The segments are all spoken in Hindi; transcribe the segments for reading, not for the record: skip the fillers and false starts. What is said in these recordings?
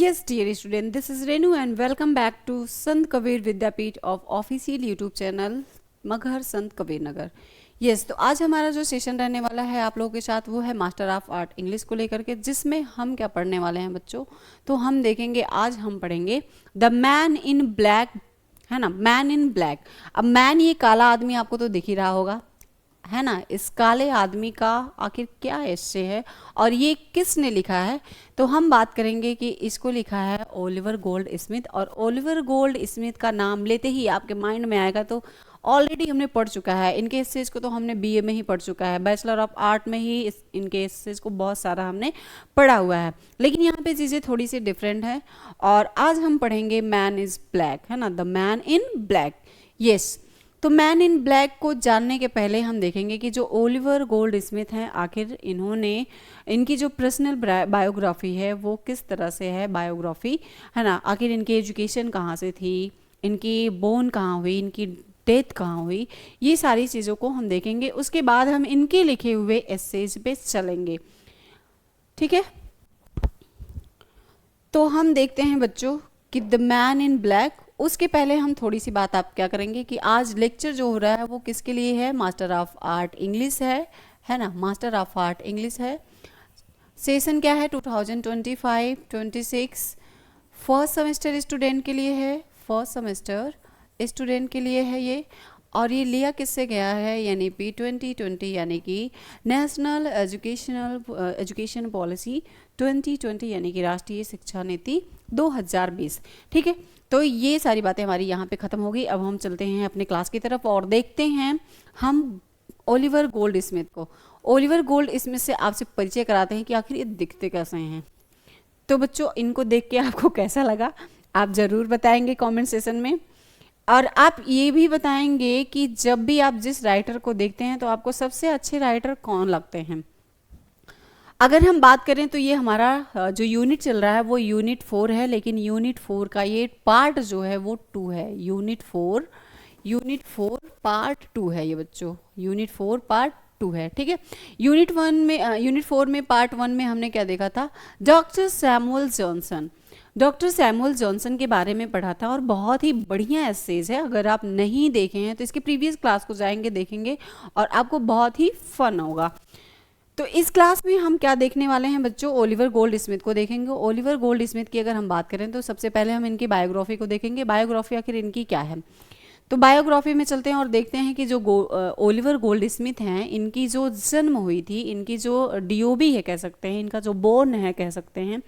Yes, dear student, this is Renu and welcome back to Sant Kabir Vidyapeeth of official YouTube channel Maghar Sant Kabir Nagar. Yes, तो आज हमारा जो सेशन रहने वाला है आप लोगों के साथ वो है मास्टर ऑफ आर्ट इंग्लिश को लेकर के, जिसमें हम क्या पढ़ने वाले हैं बच्चों। तो हम देखेंगे, आज हम पढ़ेंगे द मैन इन ब्लैक, है ना, मैन इन ब्लैक। अब मैन, ये काला आदमी आपको तो दिख ही रहा होगा, है ना। इस काले आदमी का आखिर क्या एस्से है और ये किसने लिखा है, तो हम बात करेंगे कि इसको लिखा है ओलिवर गोल्ड स्मिथ। और ओलिवर गोल्ड स्मिथ का नाम लेते ही आपके माइंड में आएगा, तो ऑलरेडी हमने पढ़ चुका है इनके एस्सेज को, तो हमने बीए में ही पढ़ चुका है, बैचलर ऑफ आर्ट में ही इनके एस्सेज को बहुत सारा हमने पढ़ा हुआ है। लेकिन यहाँ पे चीज़ें थोड़ी सी डिफरेंट है और आज हम पढ़ेंगे मैन इज ब्लैक, है ना, the man in black. Yes, तो मैन इन ब्लैक को जानने के पहले हम देखेंगे कि जो ओलिवर गोल्ड स्मिथ हैं, आखिर इन्होंने, इनकी जो पर्सनल बायोग्राफी है वो किस तरह से है बायोग्राफी, है ना। आखिर इनकी एजुकेशन कहाँ से थी, इनकी बोर्न कहाँ हुई, इनकी डेथ कहाँ हुई, ये सारी चीज़ों को हम देखेंगे। उसके बाद हम इनके लिखे हुए एसेज पे चलेंगे, ठीक है। तो हम देखते हैं बच्चों कि द मैन इन ब्लैक। उसके पहले हम थोड़ी सी बात आप क्या करेंगे कि आज लेक्चर जो हो रहा है वो किसके लिए है, मास्टर ऑफ आर्ट इंग्लिश है ना, मास्टर ऑफ आर्ट इंग्लिश है। सेशन क्या है 2025-26 फर्स्ट सेमेस्टर स्टूडेंट के लिए है, फर्स्ट सेमेस्टर स्टूडेंट के लिए है ये। और ये लिया किससे गया है, यानी P2020, यानी कि नेशनल एजुकेशन पॉलिसी 2020, यानी कि राष्ट्रीय शिक्षा नीति 2020, ठीक है। तो ये सारी बातें हमारी यहाँ पे ख़त्म हो गई। अब हम चलते हैं अपने क्लास की तरफ और देखते हैं हम ओलिवर गोल्ड स्मिथ को। ओलिवर गोल्ड स्मिथ से आपसे परिचय कराते हैं कि आखिर ये दिखते कैसे हैं। तो बच्चों, इनको देख के आपको कैसा लगा आप ज़रूर बताएंगे कमेंट सेशन में। और आप ये भी बताएंगे कि जब भी आप जिस राइटर को देखते हैं तो आपको सबसे अच्छे राइटर कौन लगते हैं। अगर हम बात करें तो ये हमारा जो यूनिट चल रहा है वो यूनिट 4 है, लेकिन यूनिट 4 का ये पार्ट जो है वो 2 है। यूनिट 4 पार्ट 2 है ये बच्चों, यूनिट 4 पार्ट 2 है, ठीक है। यूनिट 4 में पार्ट 1 में हमने क्या देखा था, डॉक्टर सैमुअल जॉनसन के बारे में पढ़ा था और बहुत ही बढ़िया एसेज है। अगर आप नहीं देखे हैं तो इसके प्रीवियस क्लास को जाएंगे, देखेंगे और आपको बहुत ही फन होगा। तो इस क्लास में हम क्या देखने वाले हैं बच्चों, ओलिवर गोल्ड स्मिथ को देखेंगे। ओलिवर गोल्ड स्मिथ की अगर हम बात करें तो सबसे पहले हम इनकी बायोग्राफी को देखेंगे। बायोग्राफी आखिर इनकी क्या है, तो बायोग्राफी में चलते हैं और देखते हैं कि जो ओलिवर गोल्ड स्मिथ हैं, इनकी जो जन्म हुई थी, इनकी जो डीओबी है कह सकते हैं, इनका जो बोर्न है कह सकते हैं,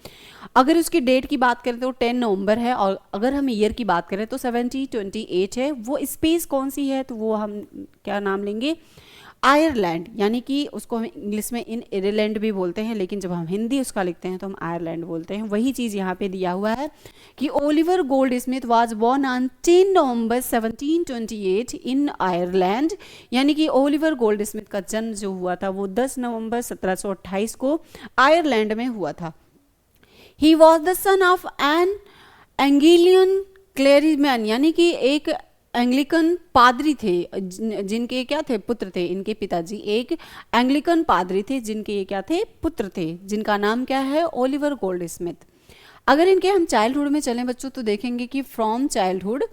अगर उसकी डेट की बात करें तो 10 नवंबर है। और अगर हम ईयर की बात करें तो 1728 है। वो स्पेस कौन सी है, तो वो हम क्या नाम लेंगे, आयरलैंड, यानी कि उसको हम इंग्लिश में इन आयरलैंड भी बोलते हैं, लेकिन जब हम हिंदी उसका लिखते हैं तो हम आयरलैंड बोलते हैं। वही चीज़ यहाँ पे दिया हुआ है कि Oliver Goldsmith was born on 10 November 1728 in Ireland, यानी कि ओलिवर गोल्ड स्मिथ का जन्म जो हुआ था वो 10 नवंबर 1728 को आयरलैंड में हुआ था। He was the son of an Anglian clergyman, यानी कि एक एंग्लिकन पादरी थे, जिनके क्या थे, पुत्र थे। इनके पिताजी एक एंग्लिकन पादरी थे, जिनके ये क्या थे, पुत्र थे, जिनका नाम क्या है, ओलिवर गोल्ड स्मिथ। अगर इनके हम चाइल्डहुड में चलें बच्चों तो देखेंगे कि from childhood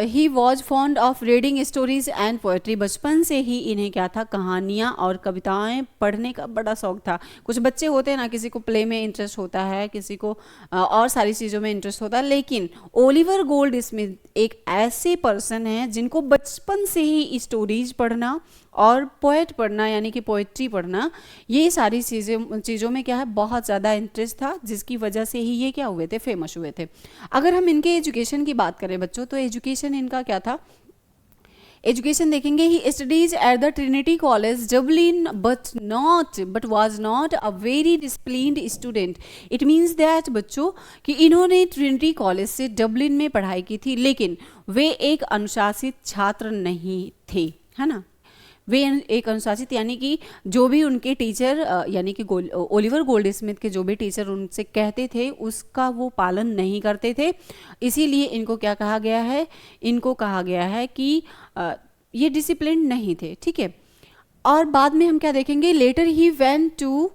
he was fond of reading stories and poetry. बचपन से ही इन्हें क्या था, कहानियाँ और कविताएं पढ़ने का बड़ा शौक था। कुछ बच्चे होते हैं ना, किसी को प्ले में इंटरेस्ट होता है, किसी को और सारी चीज़ों में इंटरेस्ट होता है, लेकिन ओलिवर गोल्ड स्मिथ एक ऐसे पर्सन है जिनको बचपन से ही स्टोरीज पढ़ना और पोएट पढ़ना, यानी कि पोएट्री पढ़ना, ये सारी चीज़ों में क्या है, बहुत ज़्यादा इंटरेस्ट था, जिसकी वजह से ही ये क्या हुए थे, फेमस हुए थे। अगर हम इनके एजुकेशन की बात करें बच्चों तो एजुकेशन इनका क्या था, एजुकेशन देखेंगे, he studies at the Trinity college Dublin but was not a very disciplined student. It means that बच्चों कि इन्होंने ट्रिनिटी कॉलेज से डबलिन में पढ़ाई की थी, लेकिन वे एक अनुशासित छात्र नहीं थे, है ना। वे एक अनुशासित, यानी कि जो भी उनके टीचर, यानी कि ओलिवर गोल्ड स्मिथ के जो भी टीचर उनसे कहते थे उसका वो पालन नहीं करते थे। इसीलिए इनको क्या कहा गया है, इनको कहा गया है कि ये डिसिप्लिन नहीं थे, ठीक है। और बाद में हम क्या देखेंगे, later he went to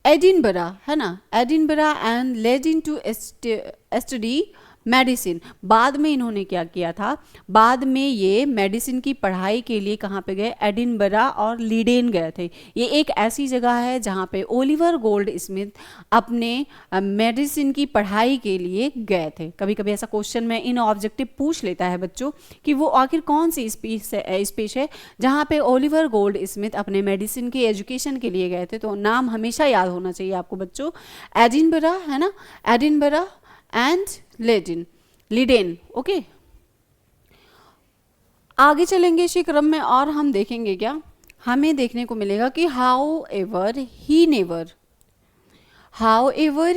Edinburgh, है ना, Edinburgh and Leiden to study medicine. बाद में इन्होंने क्या किया था, बाद में ये मेडिसिन की पढ़ाई के लिए कहाँ पे गए, एडिनबरा और लीडेन गए थे। ये एक ऐसी जगह है जहाँ पे ओलिवर गोल्ड स्मिथ अपने मेडिसिन की पढ़ाई के लिए गए थे। कभी कभी ऐसा क्वेश्चन में इन ऑब्जेक्टिव पूछ लेता है बच्चों कि वो आखिर कौन सी स्पीच है जहाँ पे ओलिवर गोल्ड स्मिथ अपने मेडिसिन की एजुकेशन के लिए गए थे। तो नाम हमेशा याद होना चाहिए आपको बच्चों, एडिनबरा, है ना, एडिनबरा एंड लीडेन। ओके, आगे चलेंगे इसी क्रम में और हम देखेंगे क्या, हमें देखने को मिलेगा कि how ever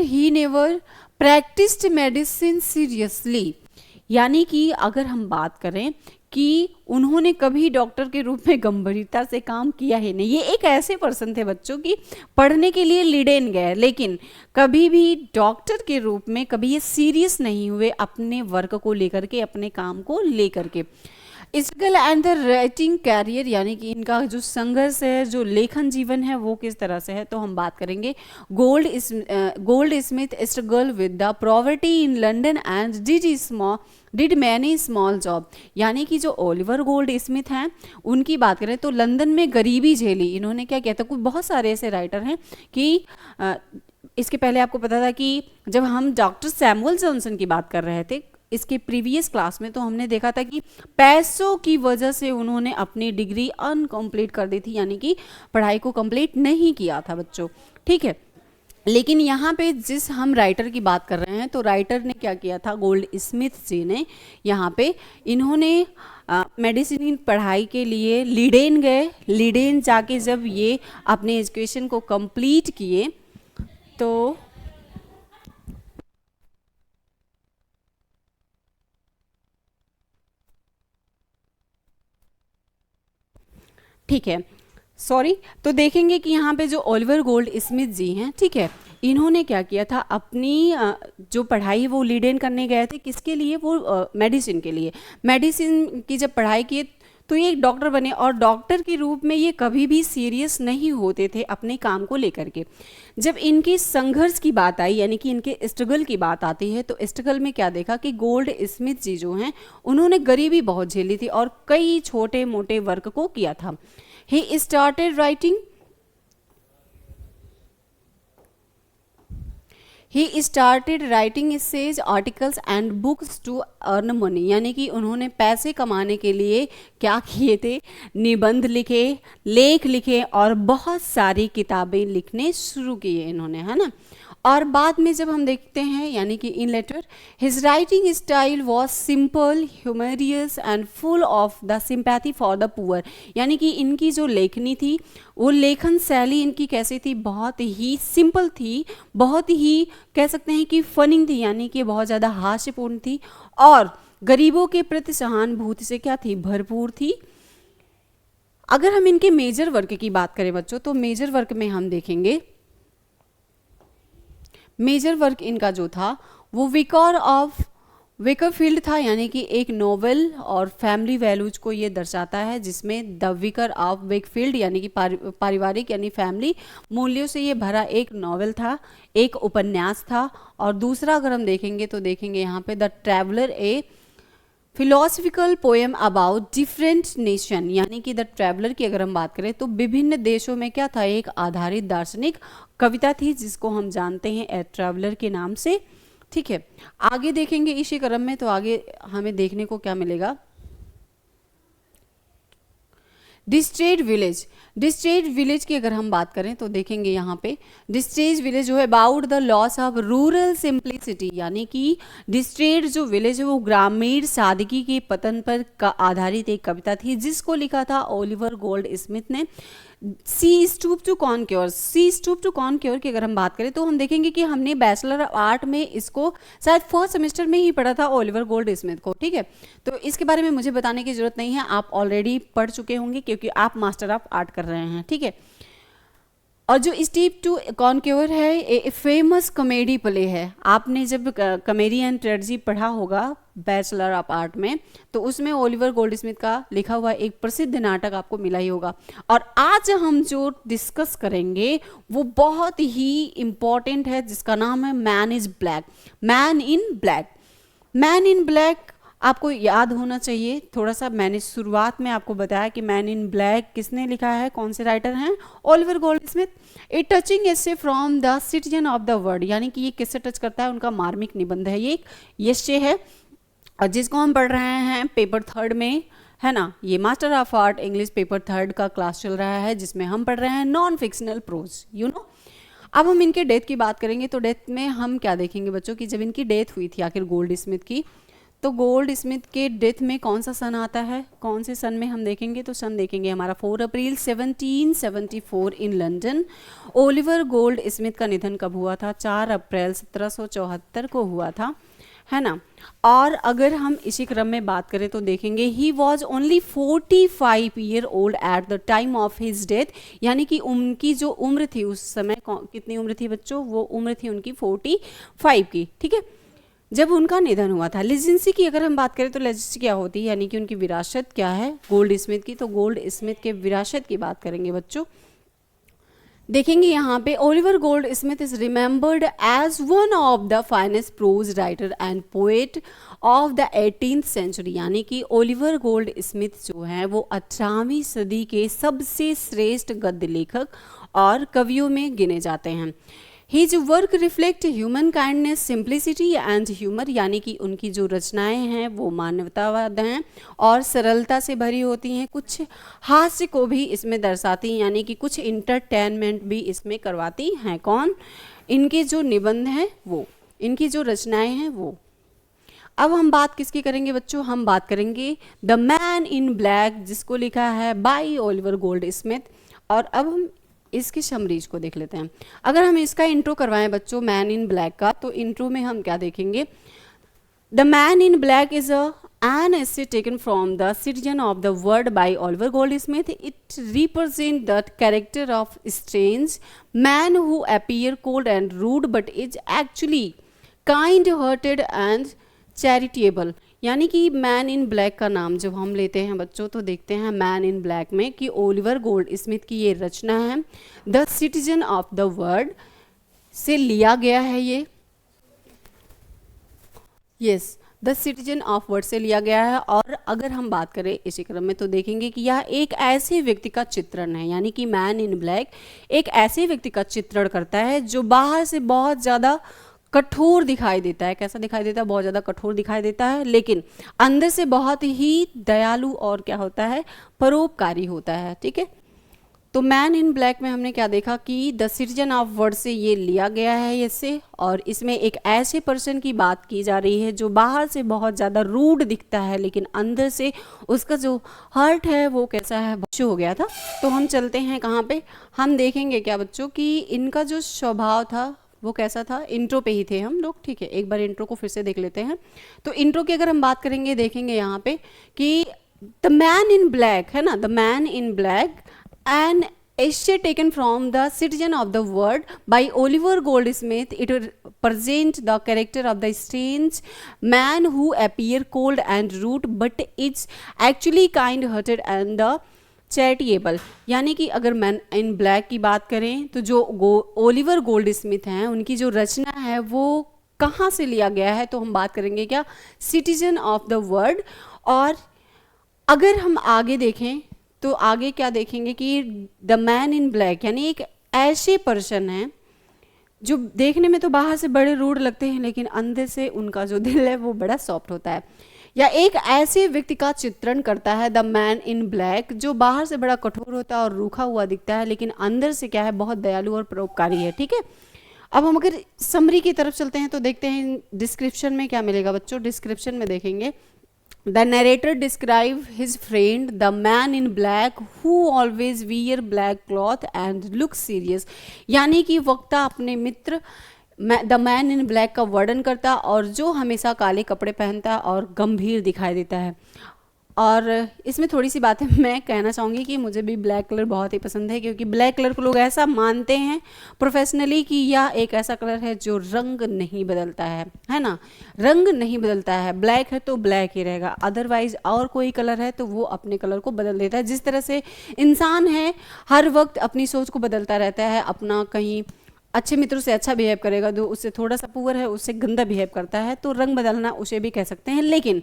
he never practised medicine seriously. यानी कि अगर हम बात करें कि उन्होंने कभी डॉक्टर के रूप में गंभीरता से काम किया ही नहीं। ये एक ऐसे पर्सन थे बच्चों की पढ़ने के लिए लीडेन गए, लेकिन कभी भी डॉक्टर के रूप में कभी ये सीरियस नहीं हुए अपने वर्क को लेकर के, अपने काम को लेकर के। Struggle and the writing career, यानी कि इनका जो संघर्ष है, जो लेखन जीवन है, वो किस तरह से है, तो हम बात करेंगे gold Smith struggle with the poverty in London and did many small job. यानी कि जो ओलिवर गोल्ड स्मिथ हैं उनकी बात करें तो लंदन में गरीबी झेली। इन्होंने क्या किया था, कुछ बहुत सारे ऐसे राइटर हैं कि इसके पहले आपको पता था कि जब हम डॉक्टर सैमुअल जॉनसन की बात कर रहे थे इसके प्रीवियस क्लास में, तो हमने देखा था कि पैसों की वजह से उन्होंने अपनी डिग्री अनकम्प्लीट कर दी थी, यानी कि पढ़ाई को कंप्लीट नहीं किया था बच्चों, ठीक है। लेकिन यहाँ पे जिस हम राइटर की बात कर रहे हैं, तो राइटर ने क्या किया था, गोल्ड स्मिथ जी ने, यहाँ पे इन्होंने मेडिसिन की पढ़ाई के लिए लीडेन गए। लीडेन जाके जब ये अपने एजुकेशन को कंप्लीट किए तो ठीक है, सॉरी, तो देखेंगे कि यहाँ पे जो ओलिवर गोल्ड स्मिथ जी हैं, ठीक है, इन्होंने क्या किया था, अपनी जो पढ़ाई वो लीडेन करने गए थे, किसके लिए, वो मेडिसिन के लिए। मेडिसिन की जब पढ़ाई की तो ये एक डॉक्टर बने, और डॉक्टर के रूप में ये कभी भी सीरियस नहीं होते थे अपने काम को लेकर के। जब इनकी संघर्ष की बात आई, यानी कि इनके स्ट्रगल की बात आती है, तो स्ट्रगल में क्या देखा कि गोल्ड स्मिथ जी जो हैं उन्होंने गरीबी बहुत झेली थी और कई छोटे मोटे वर्क को किया था। He started writing essays, articles and books to earn money. यानी कि उन्होंने पैसे कमाने के लिए क्या किए थे, निबंध लिखे, लेख लिखे और बहुत सारी किताबें लिखने शुरू किए इन्होंने, है ना। और बाद में जब हम देखते हैं, यानी कि in letter, his writing style was simple, humorous and full of the sympathy for the poor. यानी कि इनकी जो लेखनी थी, वो लेखन शैली इनकी कैसी थी, बहुत ही सिंपल थी, बहुत ही कह सकते हैं कि फनिंग थी, यानी कि बहुत ज़्यादा हास्यपूर्ण थी, और गरीबों के प्रति सहानुभूति से क्या थी, भरपूर थी। अगर हम इनके मेजर वर्क की बात करें बच्चों, तो मेजर वर्क में हम देखेंगे, मेजर वर्क इनका जो था वो विकार ऑफ वेकरफील्ड था, यानी कि एक नोवेल और फैमिली वैल्यूज को ये दर्शाता है, जिसमें द विकर ऑफ वेकफील्ड यानी कि पारिवारिक यानी फैमिली मूल्यों से ये भरा एक नोवेल था, एक उपन्यास था। और दूसरा अगर हम देखेंगे तो देखेंगे यहाँ पे the traveller, A philosophical poem about different nation. यानी कि द ट्रैवलर की अगर हम बात करें तो विभिन्न देशों में क्या था, एक आधारित दार्शनिक कविता थी, जिसको हम जानते हैं ए ट्रैवलर के नाम से, ठीक है। आगे देखेंगे इसी क्रम में, तो आगे हमें देखने को क्या मिलेगा, डिस्ट्रेड विलेज की अगर हम बात करें तो देखेंगे यहाँ पे डिस्ट्रेड विलेज जो है about the loss of rural simplicity. यानी कि डिस्ट्रेड जो विलेज है वो ग्रामीण सादगी के पतन पर आधारित एक कविता थी, जिसको लिखा था ओलिवर गोल्ड स्मिथ ने। सी स्टूप टू कॉनक्योर की अगर हम बात करें तो हम देखेंगे कि हमने बैचलर ऑफ आर्ट में इसको शायद फर्स्ट सेमेस्टर में ही पढ़ा था ओलिवर गोल्ड स्मिथ को, ठीक है। तो इसके बारे में मुझे बताने की जरूरत नहीं है, आप ऑलरेडी पढ़ चुके होंगे क्योंकि आप मास्टर ऑफ आर्ट कर रहे हैं, ठीक है। और जो स्टीप टू कॉनक्योर है, ए फेमस कॉमेडी प्ले है। आपने जब कॉमेडी एंड ट्रेजेडी पढ़ा होगा बैचलर ऑफ आर्ट में, तो उसमें ओलिवर गोल्डस्मिथ का लिखा हुआ एक प्रसिद्ध नाटक आपको मिला ही होगा। और आज हम जो डिस्कस करेंगे वो बहुत ही इम्पॉर्टेंट है, जिसका नाम है man is black. Man in black, man in black आपको याद होना चाहिए थोड़ा सा। मैंने शुरुआत में आपको बताया कि मैन इन ब्लैक किसने लिखा है, कौन से राइटर हैं, Oliver Goldsmith. A touching essay from the citizen of the world, यानी कि ये किससे टच करता है, उनका मार्मिक निबंध है, ये एक यश्य है, और जिसको हम पढ़ रहे हैं पेपर 3 में, है ना। ये master of art English paper 3 का क्लास चल रहा है, जिसमें हम पढ़ रहे हैं non fictional prose, you know. अब हम इनके डेथ की बात करेंगे, तो डेथ में हम क्या देखेंगे बच्चों की, जब इनकी डेथ हुई थी आखिर गोल्डस्मिथ की, तो गोल्डस्मिथ के डेथ में कौन सा सन आता है, कौन से सन में हम देखेंगे, तो सन देखेंगे हमारा 4 अप्रैल 1774 इन लंदन। ओलिवर गोल्डस्मिथ का निधन कब हुआ था, 4 अप्रैल 1774 को हुआ था, है ना। और अगर हम इसी क्रम में बात करें तो देखेंगे he was only 45 year old at the time of his death, यानी कि उनकी जो उम्र थी उस समय, कितनी उम्र थी बच्चों, वो उम्र थी उनकी 45 की, ठीक है, जब उनका निधन हुआ था। लेजेंसी की अगर हम बात करें तो लेजेंसी क्या होती है, यानी कि उनकी विरासत क्या है गोल्डस्मिथ की, तो गोल्डस्मिथ के विरासत की बात करेंगे बच्चों। देखेंगे यहाँ पे Oliver Goldsmith is remembered as one of the finest prose writer and poet of the 18th century, यानी कि ओलिवर गोल्डस्मिथ जो हैं वो 18वीं सदी के सबसे श्रेष्ठ गद्य लेखक और कवियों में गिने जाते हैं। His work reflect human kindness, simplicity and humor, यानी कि उनकी जो रचनाएं हैं वो मानवतावाद हैं और सरलता से भरी होती हैं, कुछ हास्य को भी इसमें दर्शाती हैं, यानी कि कुछ इंटरटेनमेंट भी इसमें करवाती हैं। कौन, इनके जो निबंध हैं वो, इनकी जो रचनाएं हैं वो। अब हम बात किसकी करेंगे बच्चों, हम बात करेंगे द मैन इन ब्लैक, जिसको लिखा है बाय ओलिवर गोल्डस्मिथ। और अब हम इसकी समरीज को देख लेते हैं। अगर हम इसका इंट्रो करवाएं बच्चों मैन इन ब्लैक का, तो इंट्रो में हम क्या देखेंगे, the man in black is an essay taken from the Citizen of the World by Oliver Goldsmith. It represents the character of strange man who appear cold and rude but is actually kind-hearted and charitable, यानी कि मैन इन ब्लैक का नाम जब हम लेते हैं बच्चों तो देखते हैं मैन इन ब्लैक में कि ओलिवर गोल्डस्मिथ की ये रचना है, the citizen of the world से लिया गया है ये, yes, the citizen of world से लिया गया है। और अगर हम बात करें इसी क्रम में तो देखेंगे कि यह एक ऐसे व्यक्ति का चित्रण है, यानी कि मैन इन ब्लैक एक ऐसे व्यक्ति का चित्रण करता है जो बाहर से बहुत ज़्यादा कठोर दिखाई देता है। कैसा दिखाई देता है, बहुत ज़्यादा कठोर दिखाई देता है, लेकिन अंदर से बहुत ही दयालु और क्या होता है, परोपकारी होता है, ठीक है। तो मैन इन ब्लैक में हमने क्या देखा कि द सिटीजन ऑफ वर्ल्ड से ये लिया गया है इससे, और इसमें एक ऐसे पर्सन की बात की जा रही है जो बाहर से बहुत ज़्यादा रूड दिखता है, लेकिन अंदर से उसका जो हार्ट है वो कैसा है, बच्चों हो गया था। तो हम चलते हैं कहाँ पे, हम देखेंगे क्या बच्चों कि इनका जो स्वभाव था वो कैसा था। इंट्रो पे ही थे हम लोग, ठीक है, एक बार इंट्रो को फिर से देख लेते हैं। तो इंट्रो की अगर हम बात करेंगे देखेंगे यहाँ पे कि द मैन इन ब्लैक है ना, the man in black and essay taken from the Citizen of the World by Oliver Goldsmith. It presents the character of the strange man who appear cold and rude but is actually kind-hearted and the charitable, यानी कि अगर मैन इन ब्लैक की बात करें तो जो ओलिवर गोल्डस्मिथ हैं उनकी जो रचना है वो कहाँ से लिया गया है, तो हम बात करेंगे क्या, सिटीजन ऑफ द वर्ल्ड। और अगर हम आगे देखें तो आगे क्या देखेंगे कि द मैन इन ब्लैक यानी एक ऐसे पर्सन है जो देखने में तो बाहर से बड़े रूड लगते हैं लेकिन अंदर से उनका जो दिल है वो बड़ा सॉफ्ट होता है, या एक ऐसे व्यक्ति का चित्रण करता है द मैन इन ब्लैक जो बाहर से बड़ा कठोर होता है और रूखा हुआ दिखता है लेकिन अंदर से क्या है, बहुत दयालु और परोपकारी है, ठीक है। अब हम अगर समरी की तरफ चलते हैं तो देखते हैं डिस्क्रिप्शन में क्या मिलेगा बच्चों। डिस्क्रिप्शन में देखेंगे The narrator describes his friend, the man in black, who always wear black cloth and looks serious. यानी कि वक्ता अपने मित्र द मैन इन ब्लैक का वर्णन करता और जो हमेशा काले कपड़े पहनता और गंभीर दिखाई देता है। और इसमें थोड़ी सी बातें मैं कहना चाहूँगी कि मुझे भी ब्लैक कलर बहुत ही पसंद है, क्योंकि ब्लैक कलर को लोग ऐसा मानते हैं प्रोफेशनली कि यह एक ऐसा कलर है जो रंग नहीं बदलता है ना। रंग नहीं बदलता है, ब्लैक है तो ब्लैक ही रहेगा, अदरवाइज और कोई कलर है तो वो अपने कलर को बदल देता है। जिस तरह से इंसान है हर वक्त अपनी सोच को बदलता रहता है, अपना कहीं अच्छे मित्रों से अच्छा बिहेव करेगा, जो उससे थोड़ा सा पुअर है उससे गंदा बिहेव करता है, तो रंग बदलना उसे भी कह सकते हैं। लेकिन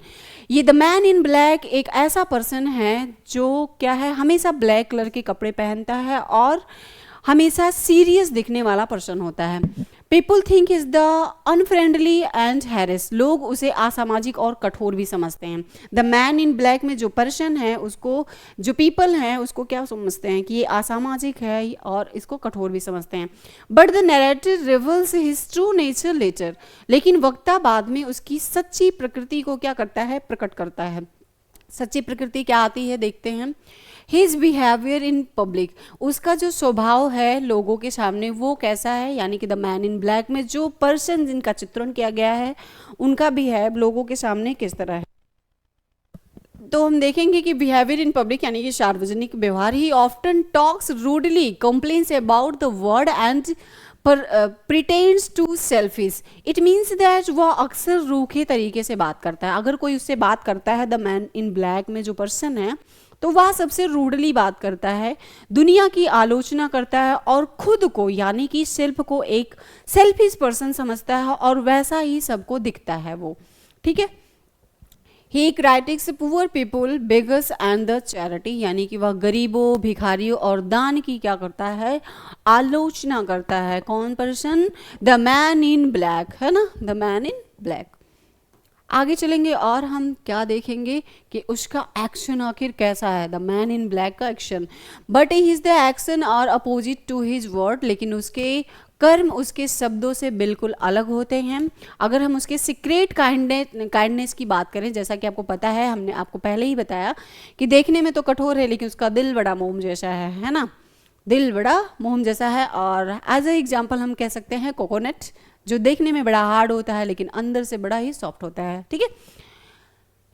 ये द मैन इन ब्लैक एक ऐसा पर्सन है जो क्या है, हमेशा ब्लैक कलर के कपड़े पहनता है और हमेशा सीरियस दिखने वाला पर्सन होता है। People think is the unfriendly and harass, लोग उसे असामाजिक और कठोर भी समझते हैं। द मैन इन ब्लैक में जो पर्सन है उसको, जो पीपल हैं उसको क्या समझते हैं कि ये असामाजिक है और इसको कठोर भी समझते हैं। But the narrative reveals his true nature later, लेकिन वक्ता बाद में उसकी सच्ची प्रकृति को क्या करता है, प्रकट करता है। सच्ची प्रकृति क्या आती है देखते हैं। हिज बिहेवियर इन पब्लिक, उसका जो स्वभाव है लोगों के सामने वो कैसा है, यानी कि द मैन इन ब्लैक में जो पर्सन जिनका चित्रण किया गया है उनका बिहेव लोगों के सामने किस तरह है। तो हम देखेंगे कि बिहेवियर इन पब्लिक यानी कि सार्वजनिक व्यवहार, he often talks rudely, complains about the world and pretends to selfish. It means that वह अक्सर रूखे तरीके से बात करता है। अगर कोई उससे बात करता है द मैन इन ब्लैक में जो पर्सन है, तो वह सबसे रूडली बात करता है, दुनिया की आलोचना करता है और खुद को यानी कि सेल्फ को एक सेल्फिश पर्सन समझता है और वैसा ही सबको दिखता है वो, ठीक है। He critics poor people, beggars and the charity, यानी कि वह गरीबों, भिखारियों और दान की क्या करता है, आलोचना करता है। कौन person, the man in black, है ना, द मैन इन ब्लैक। आगे चलेंगे और हम क्या देखेंगे कि उसका एक्शन आखिर कैसा है, द मैन इन ब्लैक का action. But his the action are opposite to his word, लेकिन उसके कर्म उसके शब्दों से बिल्कुल अलग होते हैं। अगर हम उसके सीक्रेट काइंडनेस की बात करें, जैसा कि आपको पता है, हमने आपको पहले ही बताया कि देखने में तो कठोर है लेकिन उसका दिल बड़ा मोम जैसा है ना, दिल बड़ा मोम जैसा है। और एज ए एग्जाम्पल हम कह सकते हैं कोकोनट, जो देखने में बड़ा हार्ड होता है लेकिन अंदर से बड़ा ही सॉफ्ट होता है, ठीक है।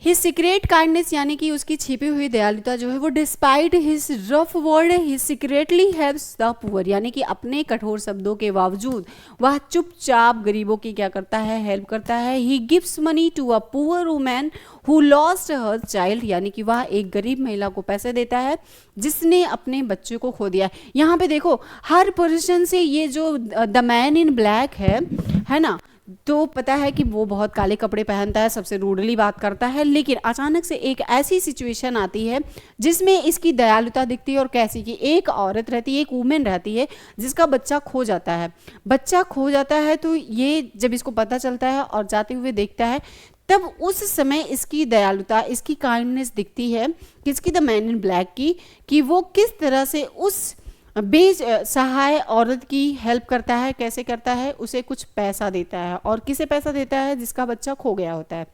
हिज सीक्रेट काइंडनेस यानी कि उसकी छिपी हुई दयालुता जो है वो, despite his rough word he secretly helps the poor, यानी कि अपने कठोर शब्दों के बावजूद वह चुपचाप गरीबों की क्या करता है, हेल्प करता है। He gives money to a poor woman who lost her child, यानी कि वह एक गरीब महिला को पैसे देता है जिसने अपने बच्चे को खो दिया। यहाँ पे देखो हर पर्सन से ये जो द मैन इन ब्लैक है ना, तो पता है कि वो बहुत काले कपड़े पहनता है, सबसे रूडली बात करता है, लेकिन अचानक से एक ऐसी सिचुएशन आती है जिसमें इसकी दयालुता दिखती है। और कैसी कि एक औरत रहती है, एक वुमेन रहती है जिसका बच्चा खो जाता है। बच्चा खो जाता है तो ये जब इसको पता चलता है और जाते हुए देखता है, तब उस समय इसकी दयालुता, इसकी काइंडनेस दिखती है किसकी, द मैन इन ब्लैक की, कि वो किस तरह से उस सहाय औरत की हेल्प करता है। कैसे करता है, उसे कुछ पैसा देता है, और किसे पैसा देता है, जिसका बच्चा खो गया होता है।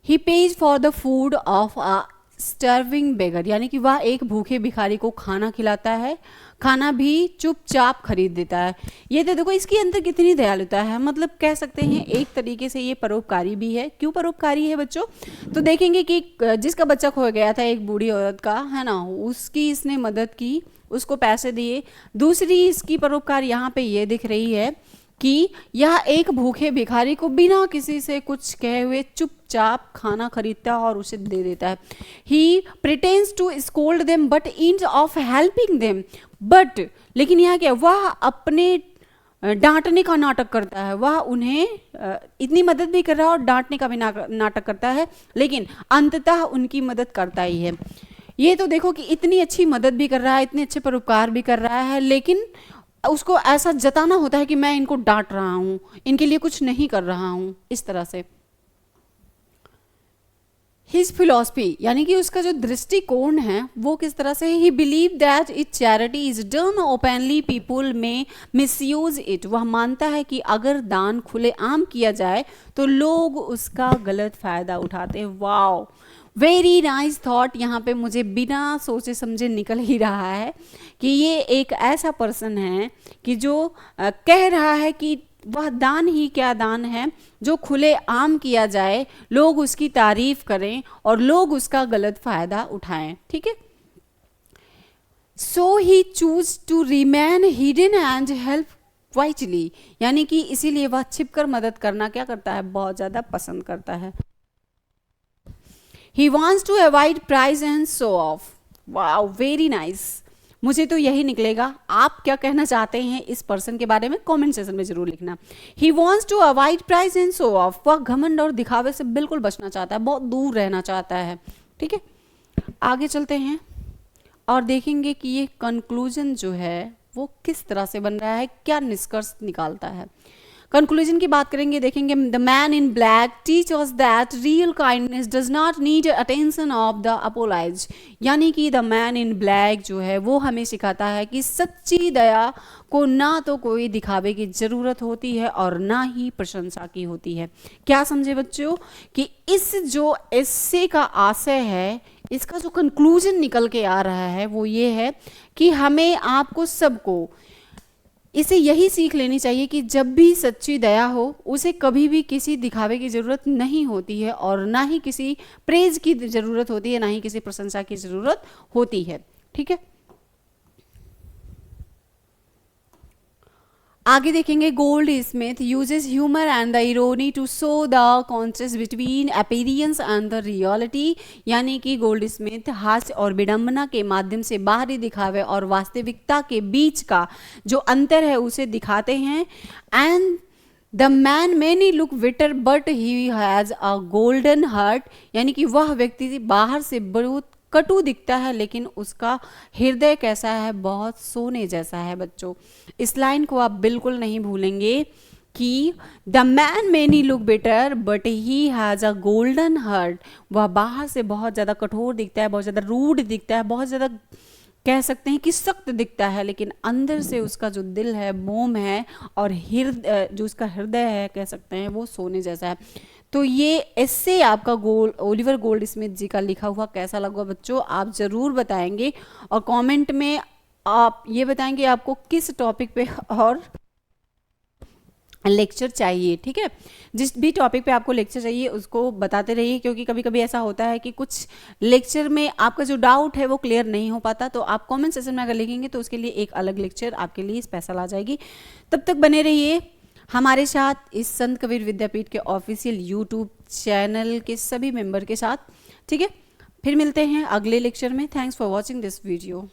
He pays for the food of a starving beggar, यानी कि वह एक भूखे भिखारी को खाना खिलाता है, खाना भी चुपचाप खरीद देता है। ये तो देखो इसके अंदर कितनी दयालुता है, मतलब कह सकते हैं एक तरीके से ये परोपकारी भी है। क्यों परोपकारी है बच्चों, तो देखेंगे कि जिसका बच्चा खो गया था, एक बूढ़ी औरत का, है ना, उसकी इसने मदद की, उसको पैसे दिए। दूसरी इसकी परोपकार यहाँ पे ये दिख रही है कि यह एक भूखे भिखारी को बिना किसी से कुछ कहे हुए चुपचाप खाना खरीदता है और उसे दे देता है। He pretends to scold them but end of helping them, but लेकिन यहाँ क्या, वह अपने डांटने का नाटक करता है, वह उन्हें इतनी मदद भी कर रहा है और डांटने का भी नाटक करता है, लेकिन अंततः उनकी मदद करता ही है। ये तो देखो कि इतनी अच्छी मदद भी कर रहा है, इतने अच्छे परोपकार भी कर रहा है, लेकिन उसको ऐसा जताना होता है कि मैं इनको डांट रहा हूं, इनके लिए कुछ नहीं कर रहा हूं, इस तरह से। हिज फिलॉसफी यानी कि उसका जो दृष्टिकोण है वो किस तरह से, ही believe that it charity is done openly people में मिसयूज इट, वह मानता है कि अगर दान खुलेआम किया जाए तो लोग उसका गलत फायदा उठाते हैं। वाओ, वेरी नाइस थॉट, यहाँ पे मुझे बिना सोचे समझे निकल ही रहा है कि ये एक ऐसा पर्सन है कि जो कह रहा है कि वह दान ही क्या दान है जो खुले आम किया जाए, लोग उसकी तारीफ करें और लोग उसका गलत फायदा उठाएं। ठीक है, so he choose to remain hidden and help quietly, यानी कि इसीलिए वह छिपकर मदद करना क्या करता है, बहुत ज्यादा पसंद करता है। He wants to avoid praise and show off. Wow, very nice. मुझे तो यही निकलेगा। आप क्या कहना चाहते हैं इस पर्सन के बारे में कमेंट सेक्शन में जरूर लिखना। He wants to avoid praise and show off, वह घमंड और दिखावे से बिल्कुल बचना चाहता है, बहुत दूर रहना चाहता है। ठीक है, आगे चलते हैं और देखेंगे कि ये कंक्लूजन जो है वो किस तरह से बन रहा है, क्या निष्कर्ष निकालता है। कंक्लूजन की बात करेंगे, देखेंगे the man in black teach us that real kindness does not need attention of the apologise, यानी कि द मैन इन ब्लैक जो है वो हमें सिखाता है कि सच्ची दया को ना तो कोई दिखावे की जरूरत होती है और ना ही प्रशंसा की होती है। क्या समझे बच्चों कि इस जो एस्से का आशय है, इसका जो कंक्लूजन निकल के आ रहा है वो ये है कि हमें आपको सबको इसे यही सीख लेनी चाहिए कि जब भी सच्ची दया हो उसे कभी भी किसी दिखावे की ज़रूरत नहीं होती है और ना ही किसी प्रेज की ज़रूरत होती है, ना ही किसी प्रशंसा की ज़रूरत होती है। ठीक है, आगे देखेंगे Goldsmith uses humour and the irony to show the contrast between appearance and the reality, यानी कि गोल्ड स्मिथ हास्य और विडंबना के माध्यम से बाहरी दिखावे और वास्तविकता के बीच का जो अंतर है उसे दिखाते हैं। And the man many look bitter but he has a golden heart, यानी कि वह व्यक्ति बाहर से बहुत कटु दिखता है लेकिन उसका हृदय कैसा है, बहुत सोने जैसा है। बच्चों इस लाइन को आप बिल्कुल नहीं भूलेंगे कि the man many look better but he has a golden heart, वह बाहर से बहुत ज़्यादा कठोर दिखता है, बहुत ज़्यादा रूड दिखता है, बहुत ज़्यादा कह सकते हैं कि सख्त दिखता है, लेकिन अंदर से उसका जो दिल है मोम है और हृदय जो उसका हृदय है कह सकते हैं वो सोने जैसा है। तो ये इससे आपका ओलिवर गोल्ड स्मिथ जी का लिखा हुआ कैसा लगा बच्चों, आप ज़रूर बताएंगे और कमेंट में आप ये बताएंगे आपको किस टॉपिक पे और लेक्चर चाहिए। ठीक है, जिस भी टॉपिक पे आपको लेक्चर चाहिए उसको बताते रहिए, क्योंकि कभी कभी ऐसा होता है कि कुछ लेक्चर में आपका जो डाउट है वो क्लियर नहीं हो पाता, तो आप कमेंट सेक्शन में अगर लिखेंगे तो उसके लिए एक अलग लेक्चर आपके लिए स्पेशल आ जाएगी। तब तक बने रहिए हमारे साथ इस संत कबीर विद्यापीठ के ऑफिशियल यूट्यूब चैनल के सभी मेंबर के साथ। ठीक है, फिर मिलते हैं अगले लेक्चर में। Thanks for watching this video.